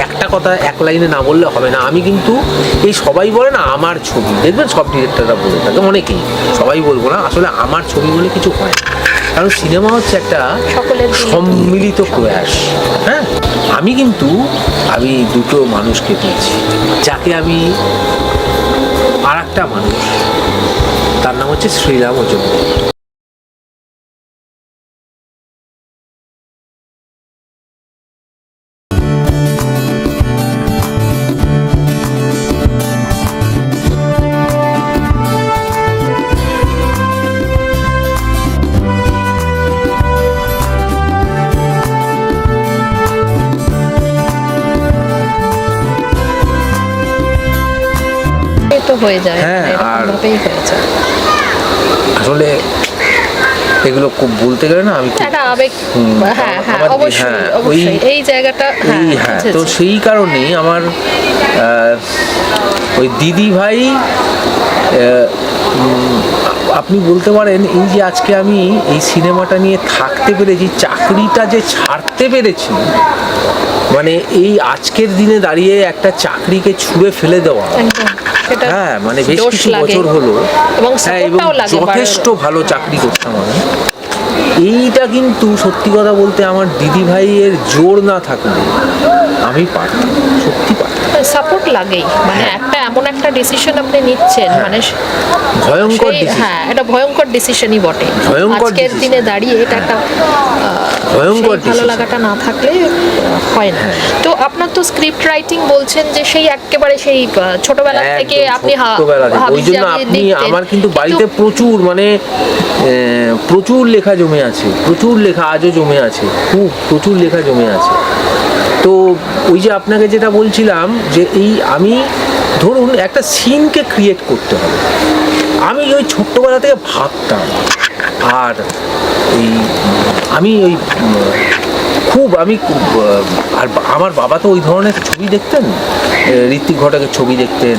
একটা কথা এক লাইনে না বললে হবে না। আমি কিন্তু এই সবাই বলে না আমার ছবি, দেখবেন সব ডিরেক্টররা বলে থাকে, অনেকেই, সবাই বলবো না, আসলে আমার ছবি বলে কিছু হয় না। কারণ সিনেমা হচ্ছে একটা সম্মিলিত প্রয়াস। হ্যাঁ, আমি দুটো মানুষকে পেয়েছি, যাকে আমি আর একটা মানুষ, তার নাম হচ্ছে শ্রীরাম মজুমদার। হয়ে যায়, আর আসলে এগুলো খুব বলতে গেলে না আমি একটা আবেগ, অবশ্যই এই জায়গাটা, তো সেই কারণেই আমার ওই দিদি ভাই, আপনি বলতে পারেন এই যে আজকে আমি এই সিনেমাটা নিয়ে থাকতে পেরেছি, চাকরিটা যে ছাড়তে পেরেছি, মানে এই আজকের দিনে দাঁড়িয়ে একটা চাকরিকে ছুঁড়ে ফেলে দেওয়া, হ্যাঁ মানে বেশ কিছু বছর হলো, এবং যথেষ্ট ভালো চাকরি করতাম আমি। এইটা কিন্তু সত্যি কথা বলতে আমার দিদি ভাইয়ের জোর না থাকলে আমি পারতাম, সত্যি পারতাম। সাপোর্ট লাগেই, মানে একটা এমন একটা ডিসিশন আপনি নিচ্ছেন, মানে ভয়ঙ্কর, হ্যাঁ এটা ভয়ঙ্কর ডিসিশনই বটে। আজকের দিনে দাঁড়িয়ে এটা একটা ভয়ঙ্কর, ভালো লাগাটা না থাকলে হয় না। তো আপনার তো স্ক্রিপ্ট রাইটিং বলছেন যে সেই একেবারে সেই ছোটবেলা থেকে আপনি, ওই জন্য আপনি আমার কিন্তু বাড়িতে প্রচুর, মানে প্রচুর লেখা জমে আছে, প্রচুর লেখা আজও জমে আছে, খুব প্রচুর লেখা জমে আছে। তো ওই যে আপনাকে যেটা বলছিলাম যে এই আমি ধরুন একটা সিনকে ক্রিয়েট করতে হবে, আমি ওই ছোট্টবেলা থেকে ভাবতাম। আর এই আমি ওই আর আমার বাবা তো ওই ধরনের ছবি দেখতেন, ঋত্বিক ঘটকের ছবি দেখতেন,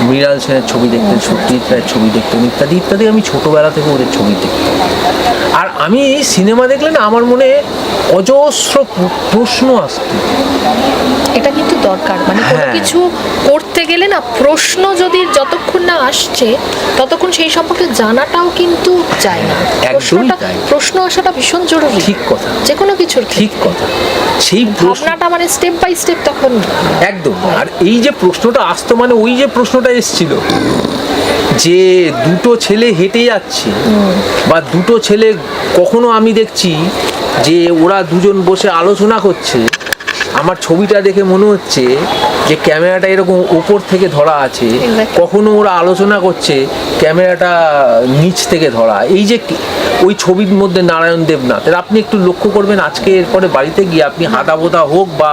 মৃণাল সেনের ছবি দেখতেন, সত্যজিৎ রায়ের ছবি দেখতেন, ইত্যাদি ইত্যাদি। আমি ছোটবেলা থেকে ওদের ছবি দেখতাম। আর আমি সিনেমা দেখলে না আমার মনে অজস্র প্রশ্ন আসতো। এটা কিন্তু দরকার, মানে কোনো কিছু করতে গেলে না প্রশ্ন যদি যতক্ষণ না আসছে ততক্ষণ সেই সম্পর্কে জানাটাও কিন্তু যায় না। প্রশ্ন আসাটা ভীষণ জরুরি। ঠিক কথা, যে কোনো কিছুর ঠিক কথা। সেই ভাবনাটা মানে স্টেপ বাই স্টেপ তখন একদম। আর এই যে প্রশ্নটা আসতো, মানে ওই যে প্রশ্নটা এসেছিল যে দুটো ছেলে হেঁটে যাচ্ছে, বা দুটো ছেলে, কখনো আমি দেখছি যে ওরা দুজন বসে আলোচনা করছে, আমার ছবিটা দেখে মনে হচ্ছে যে ক্যামেরাটা এরকম উপর থেকে ধরা আছে, কখনো ওরা আলোচনা করছে ক্যামেরাটা নিচ থেকে ধরা। এই যে ওই ছবির মধ্যে নারায়ণ দেবনাথের আপনি একটু লক্ষ্য করবেন, আজকে এরপরে বাড়িতে গিয়ে আপনি হাদা বোদা হোক বা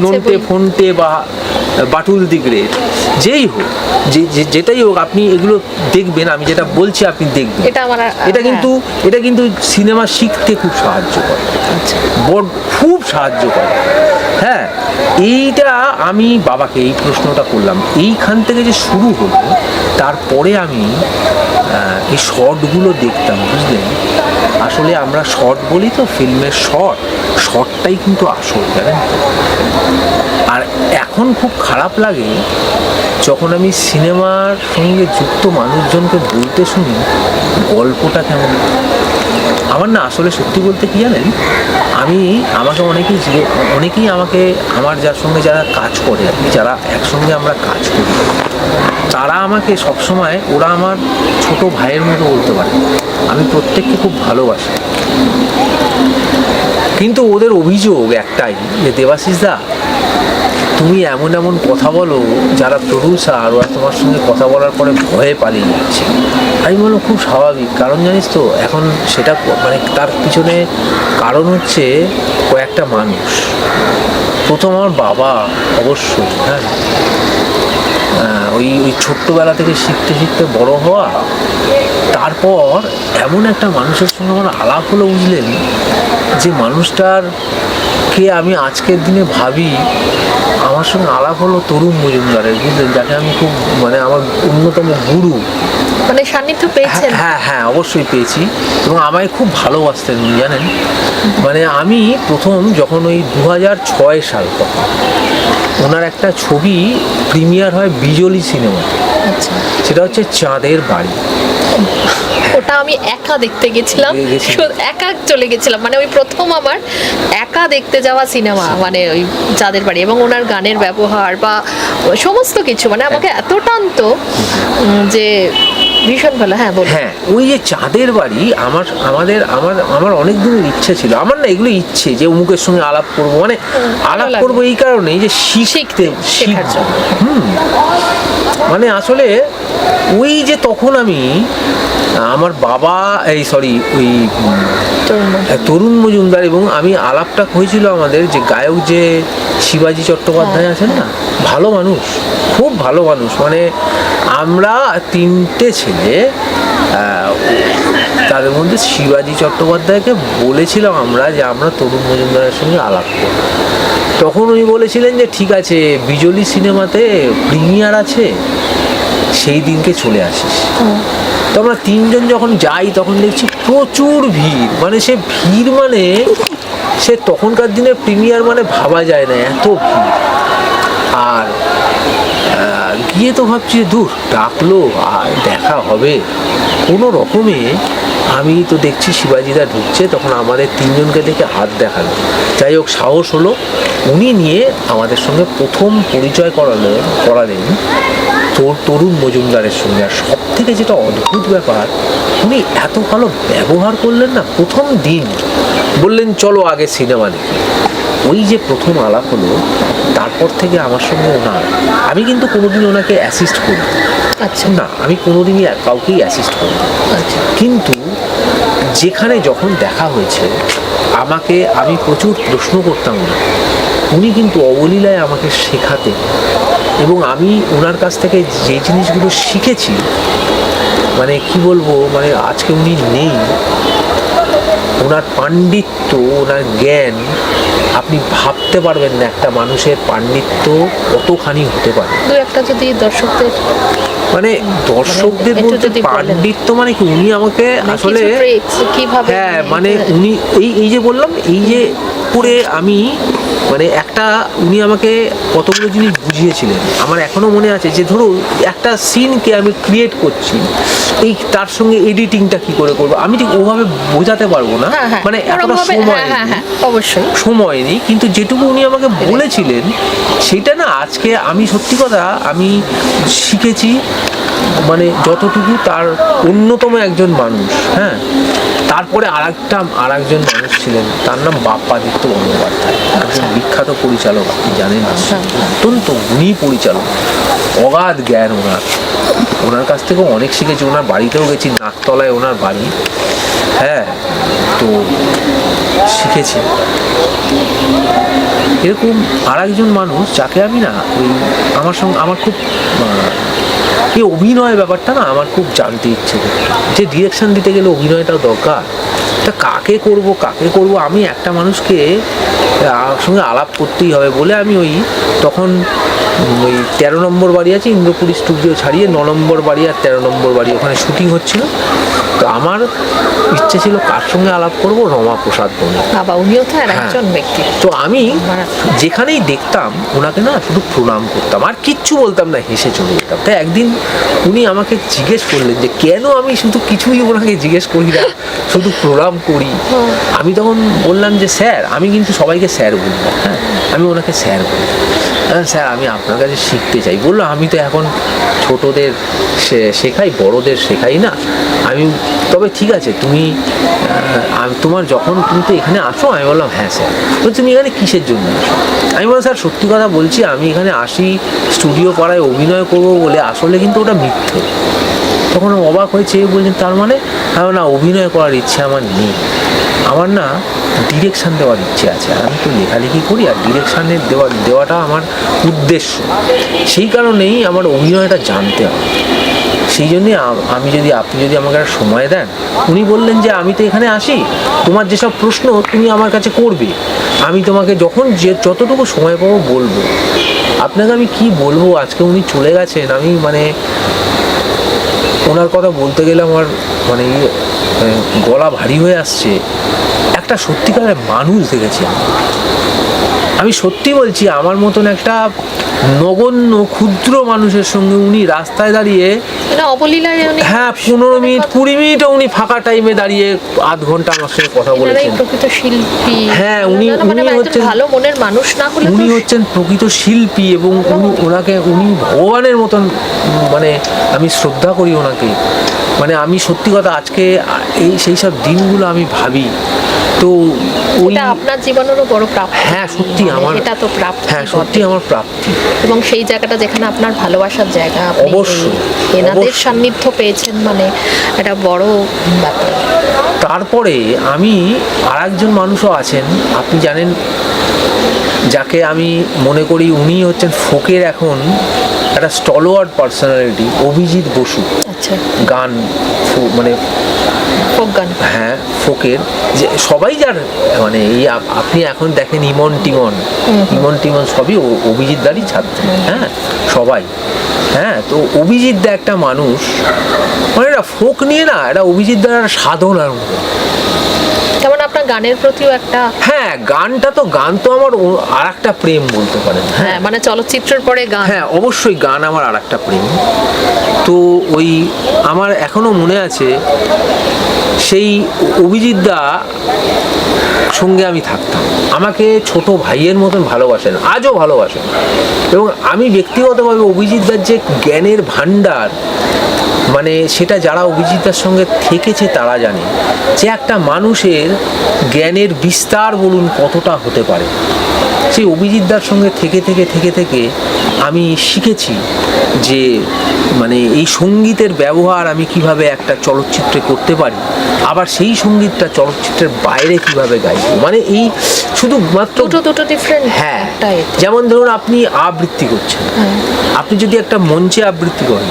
নন্টে ফোনটে বা বাটুল দিগড়ের যেই হোক, যেটাই হোক, আপনি এগুলো দেখবেন, আমি যেটা বলছি আপনি দেখবেন। এটা কিন্তু সিনেমা শিখতে খুব সাহায্য করে, খুব সাহায্য করে। হ্যাঁ, এইটা আমি বাবাকে এই প্রশ্নটা করলাম, এইখান থেকে যে শুরু হলো। তারপরে আমি এই শর্টগুলো দেখতাম, বুঝলেন। আসলে আমরা শর্ট বলি তো, ফিল্মের শর্টটাই কিন্তু আসল, জানেন তো। আর এখন খুব খারাপ লাগে যখন আমি সিনেমার সঙ্গে যুক্ত মানুষজনকে বলতে শুনি গল্পটা কেমন। আমার না আসলে সত্যি বলতে কি জানেন, আমাকে অনেকেই আমাকে, আমার যার সঙ্গে যারা কাজ করে আর কি, যারা একসঙ্গে আমরা কাজ করি, তারা আমাকে সবসময়, ওরা আমার ছোট ভাইয়ের মতো বলতে পারে। আমি প্রত্যেককে খুব ভালোবাসি, কিন্তু ওদের অভিযোগ একটাই যে দেবাশিস দা, তুমি এমন এমন কথা বলো, যারা প্রডিউসার ওরা তোমার সঙ্গে কথা বলার পরে ভয়ে পালিয়ে যাচ্ছে। আমি বললাম খুব স্বাভাবিক, কারণ জানিস তো এখন সেটা, মানে তার পিছনে কারণ হচ্ছে কয়েকটা মানুষ। প্রথম আমার বাবা, অবশ্যই, হ্যাঁ, ওই ছোট্টবেলা থেকে শিখতে শিখতে বড় হওয়া। তারপর এমন একটা মানুষের সঙ্গে আমার আলাপ হলো, বুঝলেন, যে মানুষটারকে আমি আজকের দিনে ভাবি, আমার সঙ্গে আলাপ হলো তরুণ মজুমদারের, বুঝলেন, যাকে আমি খুব, মানে আমার অন্যতম গুরু মানে সান্নিধ্য পেয়েছেন? হ্যাঁ হ্যাঁ, অবশ্যই পেয়েছি। এবং আমায় খুব ভালোবাসতেন উনি, জানেন। মানে আমি প্রথম যখন ওই 2006 সাল তখন ওনার একটা ছবি প্রিমিয়ার হয় বিজলি সিনেমাতে, আচ্ছা, সেটা হচ্ছে চাঁদের বাড়ি। ওটা আমি একা দেখতে গেছিলাম, গেছিলেন? একা চলে গেছিলাম, মানে ওই প্রথম আমার একা দেখতে যাওয়া সিনেমা, মানে ওই চাঁদের বাড়ি। এবং ওনার গানের ব্যবহার বা সমস্ত কিছু মানে আমাকে এত টানতো যে ভীষণ ভালো। হ্যাঁ বলুন। হ্যাঁ, ওই যে চাঁদের বাড়ি আমার অনেক দিনের ইচ্ছে ছিল। আমার না এগুলো ইচ্ছে যে অমুকের সঙ্গে আলাপ করবো, মানে আলাপ লাগে। করবো এই কারণেই যে শেখার জন্য। মানে আসলে ওই যে তখন আমি আমার বাবা ওই তরুণ মজুমদার এবং আমি আলাপটা হয়েছিল আমাদের, যে গায়ক যে শিবাজি চট্টোপাধ্যায় আছেন না, ভালো মানুষ, খুব ভালো মানুষ। মানে আমরা তিনটে ছেলে, তাদের মধ্যে শিবাজি চট্টোপাধ্যায়কে বলেছিলাম আমরা যে আমরা তরুণ মজুমদারের সঙ্গে আলাপ করব। তখন উনি বলেছিলেন যে ঠিক আছে, বিজলি সিনেমাতে প্রিমিয়ার আছে, সেই দিনকে চলে আসিস। তো আমরা তিনজন যখন যাই তখন দেখছি প্রচুর ভিড়, মানে সে ভিড় মানে সে তখনকার দিনে প্রিমিয়ার মানে ভাবা যায় না, এত ভিড়। আর গিয়ে তো ভাবছি দূর, ডাকলো আর দেখা হবে কোনো রকমে। আমি তো দেখছি শিবাজিদা ঢুকছে, তখন আমাদের তিনজনকে দেখে হাত দেখালো। যাই হোক, সাহস হলো, উনি নিয়ে আমাদের সঙ্গে প্রথম পরিচয় করালেন তরুণ মজুমদারের সঙ্গে। আর সব থেকে যেটা অদ্ভুত ব্যাপার, উনি এত ভালো ব্যবহার করলেন না। প্রথম দিন বললেন চলো আগে সিনেমা দেখি। ওই যে প্রথম আলাপ হলো, তারপর থেকে আমার সঙ্গে আমি কিন্তু কোনোদিন ওনাকে অ্যাসিস্ট করি আচ্ছা না, আমি কোনোদিনই কাউকেই অ্যাসিস্ট করি না। আচ্ছা, কিন্তু যেখানে যখন দেখা হয়েছে আমি প্রচুর প্রশ্ন করতাম না, উনি কিন্তু অবলীলায় আমাকে শেখাতেন। এবং আমি ওনার কাছ থেকে যে জিনিসগুলো শিখেছি, মানে কি বলবো, মানে আজকে উনি নেই, ওনার পাণ্ডিত্য, ওনার জ্ঞান, আপনি ভাবতে পারবেন না একটা মানুষের পাণ্ডিত্য কতখানি হতে পারে। দু একটা যদি দর্শকদের মানে দর্শকদের বলতে পাণ্ডিত্য মানে কি, উনি আমাকে আসলে কিভাবে, হ্যাঁ মানে উনি এই যে বললাম, এই যে করে আমি মানে উনি আমাকে কতগুলো জিনিস বুঝিয়েছিলেন। আমার এখনো মনে আছে যে ধরো একটা সিনকে আমি ক্রিয়েট করছি, তার সঙ্গে এডিটিংটা কি করে করবো আমি ঠিক ওভাবে বোঝাতে পারবো না, মানে এতটা সময় নেই। কিন্তু যেটুকু উনি আমাকে বলেছিলেন সেটা না, আজকে আমি সত্যি কথা আমি শিখেছি। মানে যতটুকু, তার অন্যতম একজন মানুষ। হ্যাঁ, তারপরে আরেকজন মানুষ ছিলেন, তার নাম বাপ্পাদিত্য বন্দ্যোপাধ্যায়, একজন বিখ্যাত পরিচালক, আপনি জানেন, অত্যন্ত গুণী পরিচালক, অগাধ জ্ঞান ওনার কাছ থেকেও অনেক শিখেছি। ওনার বাড়িতেও গেছি, নাকতলায় ওনার বাড়ি। হ্যাঁ, তো শিখেছি। এরকম আরেকজন মানুষ যাকে আমি না আমার খুব এই অভিনয় ব্যাপারটা না আমার খুব জানতে ইচ্ছে করতো, যে ডিরেকশন দিতে গেলে অভিনয়টাও দরকার। তা কাকে করব আমি একটা মানুষকে সঙ্গে আলাপ করতেই হবে বলে আমি তখন ওই 13 নম্বর বাড়ি আছে, ইন্দ্রপুরী স্টুডিও ছাড়িয়ে 9 নম্বর বাড়ি আর 13 নম্বর বাড়ি, ওখানে শুটিং হচ্ছিল। তো আমার ইচ্ছে ছিল কার সঙ্গে আলাপ করব, রমাপ্রসাদ বন্দ্যোপাধ্যায়। বাবা, উনিও তো একজন ব্যক্তি। তো আমি যেখানেই দেখতাম ওনাকে না শুধু প্রণাম করতাম, আর কিচ্ছু বলতাম না, হেসে চলে যেতাম। তাই একদিন উনি আমাকে জিজ্ঞেস করলেন যে কেন আমি শুধু কিছুই ওনাকে জিজ্ঞেস করি না, শুধু প্রণাম করি। আমি তখন বললাম যে স্যার, আমি কিন্তু সবাইকে স্যার বলি না, হ্যাঁ, আমি ওনাকে স্যার বলি। স্যার, আমি আপনার কাছে শিখতে চাই। বললো আমি তো এখন ছোটদের শেখাই, বড়দের শেখাই না। তবে ঠিক আছে, তুমি তো এখানে আসো। আমি বললাম হ্যাঁ স্যার। তুমি এখানে কিসের জন্য আসো? আমি বললাম স্যার, সত্যি কথা বলছি, আমি এখানে আসি স্টুডিও পাড়ায় অভিনয় করবো বলে, আসলে কিন্তু ওটা মিথ্যে। তখন অবাক হয়েছে, বলছেন তার মানে? না, অভিনয় করার ইচ্ছে আমার নেই, আমার না ডিরেকশান দেওয়ার ইচ্ছে আছে। আর আমি তো লেখালেখি করি, আর ডিরেকশানের দেওয়াটা আমার উদ্দেশ্য। সেই কারণেই আমার অভিনয়টা জানতে হবে। সেই জন্যে আপনি যদি আমাকে একটা সময় দেন। উনি বললেন যে আমি তো এখানে আসি, তোমার যেসব প্রশ্ন তুমি আমার কাছে করবে, আমি তোমাকে যতটুকু সময় পাবো বলবো। আপনাকে আমি কি বলবো, আজকে উনি চলে গেছেন, আমি মানে ওনার কথা বলতে গেলে আমার মানে গলা ভারী হয়ে আসছে। একটা সত্যিকারের মানুষ দেখেছি আমি সত্যি বলছি, আমার মতন একটা নগণ্য ক্ষুদ্র মানুষের সঙ্গে উনি রাস্তায় দাঁড়িয়ে অবলীলায় হ্যাঁ 15 মিনিট 20 মিনিটও উনি ফাঁকা টাইমে দাঁড়িয়ে আধ ঘন্টা আমার সঙ্গে কথা বলেছেন। প্রকৃত শিল্পী। হ্যাঁ উনি হচ্ছেন ভালো মনের মানুষ না হলে উনি হচ্ছেন প্রকৃত শিল্পী এবং উনি ভগবানের মতন, মানে আমি শ্রদ্ধা করি ওনাকে। মানে আমি সত্যি কথা আজকে সেই সব দিনগুলো আমি ভাবি তো ওটা আপনার জীবনেরও বড় প্রাপ্তি। হ্যাঁ সত্যি আমার এটা তো প্রাপ্তি। হ্যাঁ সত্যি আমার প্রাপ্তি। এবং সেই জায়গাটা যেখানে আপনার ভালোবাসার জায়গা, আপনি অবশ্যই এনাদের সান্নিধ্য পেয়েছেন, মানে এটা বড় ব্যাপার। তারপরে আমি আরেকজন মানুষও আছেন, আপনি জানেন, যাকে আমি মনে করি উনি হচ্ছেন ফোকের এখন একটা স্টলওয়ার্ড পার্সোনালিটি, অভিজিৎ বসু। আচ্ছা। গান মানে ফোক গান, হ্যাঁ ফোকের যে সবাই যার মানে এই আপনি এখন দেখেন ইমন টিমন সবই অভিজিৎ দারই ছাত্র, হ্যাঁ সবাই। হ্যাঁ তো অভিজিৎ দা একটা মানুষ, মানে এটা ফোক নিয়ে না, এটা অভিজিৎ দার সাধনার মতো। যেমন আপনার গানের প্রতিও একটা, হ্যাঁ গান তো আমার আর একটা প্রেম বলতে পারেন। হ্যাঁ মানে চলচ্চিত্রের পরে গান। হ্যাঁ অবশ্যই গান আমার আর একটা প্রেম। তো ওই আমার এখনো মনে আছে সেই অভিজিৎ দা সঙ্গে আমি থাকতাম, আমাকে ছোট ভাইয়ের মতন ভালোবাসেন, আজও ভালোবাসেন। এবং আমি ব্যক্তিগতভাবে অভিজিৎ দার যে জ্ঞানের ভাণ্ডার, মানে সেটা যারা অভিজিৎদার সঙ্গে থেকেছে তারা জানে যে একটা মানুষের জ্ঞানের বিস্তার বলুন কতটা হতে পারে। সেই অভিজিৎদার সঙ্গে থেকে আমি শিখেছি যে মানে এই সঙ্গীতের ব্যবহার আমি কিভাবে একটা চলচ্চিত্রে করতে পারি, আবার সেই সঙ্গীতটা চলচ্চিত্রের বাইরে কিভাবে গাইব। মানে এই শুধু মাত্র দুটো ডিফারেন্ট। হ্যাঁ যেমন ধরুন আপনি আবৃত্তি করছেন, আপনি যদি একটা মঞ্চে আবৃত্তি করেন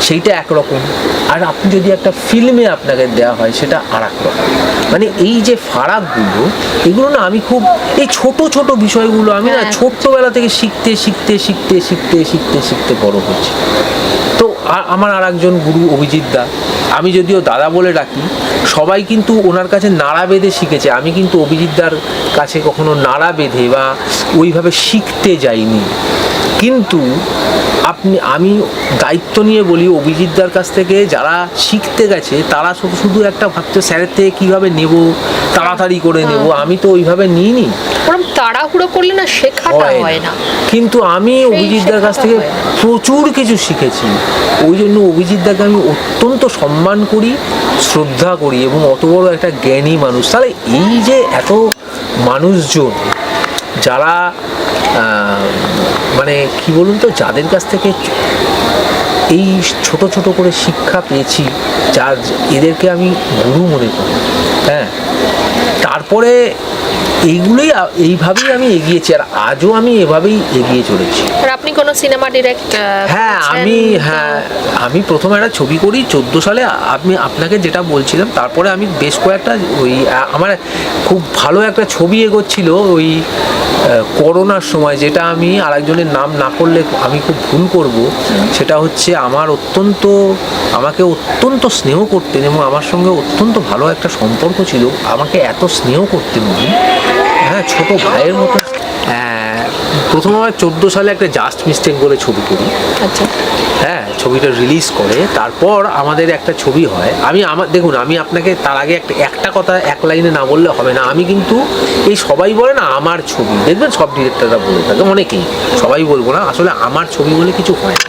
সেইটা একরকম, আর আপনি যদি একটা ফিল্মে আপনাকে দেওয়া হয় সেটা আর এক রকম। মানে এই যে ফারাকগুলো, এগুলো না আমি খুব এই ছোট বিষয়গুলো আমি না ছোট্টবেলা থেকে শিখতে বড় হচ্ছি। তো আমার আর একজন গুরু অভিজিৎ দা, আমি যদিও দাদা বলে ডাকি, সবাই কিন্তু ওনার কাছে নাড়া বেঁধে শিখেছে, আমি কিন্তু অভিজিৎ দার কাছে কখনো নাড়া বেঁধে বা ওইভাবে শিখতে যাইনি। কিন্তু আমি দায়িত্ব নিয়ে বলি, অভিজিৎদার কাছ থেকে যারা শিখতে গেছে তারা শুধু একটা ভাবছে স্যারের থেকে কীভাবে নেব, তাড়াতাড়ি করে নেব, আমি তো ওইভাবে নিইনি। তাড়াহুড়ো করলে না শেখাটা হয় না। কিন্তু আমি অভিজিৎদার কাছ থেকে প্রচুর কিছু শিখেছি, ওই জন্য অভিজিৎদাকে আমি অত্যন্ত সম্মান করি, শ্রদ্ধা করি এবং অত বড় একটা জ্ঞানী মানুষ। তাহলে এই যে এত মানুষজন যারা মানে কি বলুন তো, যাদের কাছ থেকে এই ছোট করে শিক্ষা পেয়েছি, এদেরকে আমি গুরু মনে করি। হ্যাঁ তারপরে এইগুলোই এইভাবেই আমি এগিয়েছি, আর আজও আমি এভাবেই এগিয়ে চলেছি। আর আপনি কোনো সিনেমা ডিরেক্ট? হ্যাঁ আমি প্রথমে একটা ছবি করি 14 সালে, আমি আপনাকে যেটা বলছিলাম। তারপরে আমি বেশ কয়েকটা ওই আমার খুব ভালো একটা ছবি এগোচ্ছিল ওই করোনার সময়, যেটা আমি আরেকজনের নাম না করলে আমি খুব ভুল করব। সেটা হচ্ছে আমাকে অত্যন্ত স্নেহ করতেন এবং আমার সঙ্গে অত্যন্ত ভালো একটা সম্পর্ক ছিল, আমাকে এত স্নেহ করতেন উনি, হ্যাঁ ছোট ভাইয়ের মতো। প্রথম আমার 14 সালে একটা জাস্ট মিস্টেক বলে ছবি করি। আচ্ছা। হ্যাঁ ছবিটা রিলিজ করে তারপর আমাদের একটা ছবি হয়। দেখুন আমি আপনাকে তার আগে একটা কথা এক লাইনে না বললে হবে না, আমি কিন্তু এই সবাই বলে না আমার ছবি, দেখবেন সব ডিরেক্টররা বলে থাকে, অনেকেই, সবাই বলবো না, আসলে আমার ছবি বলে কিছু হয় না।